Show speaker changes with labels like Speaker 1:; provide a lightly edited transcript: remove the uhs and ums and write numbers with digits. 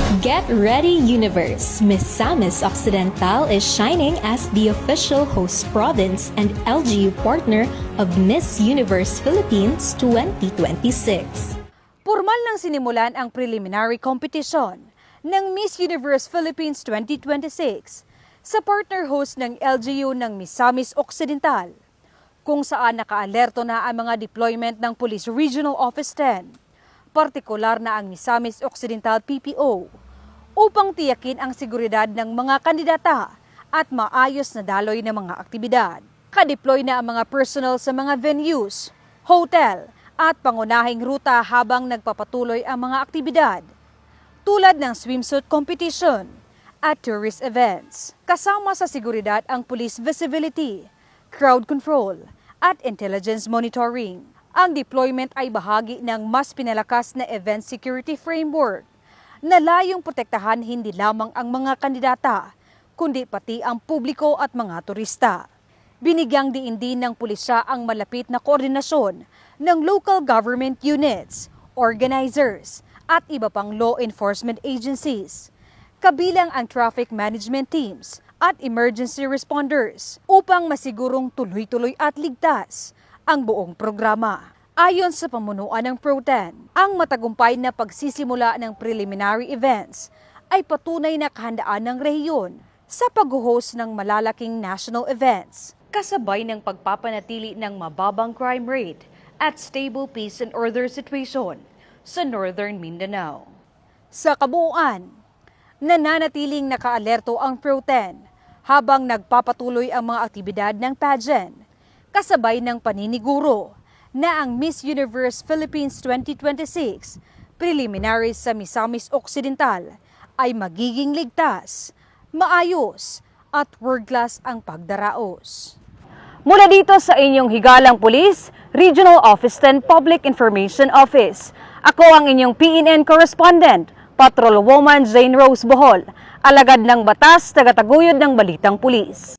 Speaker 1: Get ready, universe! Miss Samis Occidental is shining as the official host province and LGU partner of Miss Universe Philippines 2026.
Speaker 2: Formal nang sinimulan ang preliminary competition ng Miss Universe Philippines 2026 sa partner host ng LGU ng Miss Samis Occidental, kung saan nakaalerto na ang mga deployment ng Police Regional Office 10, partikular na ang Miss Samis Occidental PPO, upang tiyakin ang seguridad ng mga kandidata at maayos na daloy ng mga aktibidad. Ka-deploy na ang mga personnel sa mga venues, hotel at pangunahing ruta habang nagpapatuloy ang mga aktibidad, tulad ng swimsuit competition at tourist events. Kasama sa seguridad ang police visibility, crowd control at intelligence monitoring. Ang deployment ay bahagi ng mas pinalakas na event security framework na layong protektahan hindi lamang ang mga kandidata, kundi pati ang publiko at mga turista. Binigyang diin din ng pulisya ang malapit na koordinasyon ng local government units, organizers, at iba pang law enforcement agencies, kabilang ang traffic management teams at emergency responders upang masigurong tuloy-tuloy at ligtas ang buong programa. Ayon sa pamunuan ng Pro-10, ang matagumpay na pagsisimula ng preliminary events ay patunay na kahandaan ng rehiyon sa pag-host ng malalaking national events, kasabay ng pagpapanatili ng mababang crime rate at stable peace and order situation sa Northern Mindanao. Sa kabuuan, nananatiling nakaalerto ang Pro-10 habang nagpapatuloy ang mga aktibidad ng pageant, kasabay ng paniniguro na ang Miss Universe Philippines 2026 preliminaries sa Miss Samis Occidental ay magiging ligtas, maayos at world-class ang pagdaraos. Mula dito sa inyong higalang pulis, Regional Office 10 Public Information Office, ako ang inyong PNN correspondent, Patrolwoman Jane Rose Bohol, alagad ng batas, tagataguyod ng Balitang Pulis.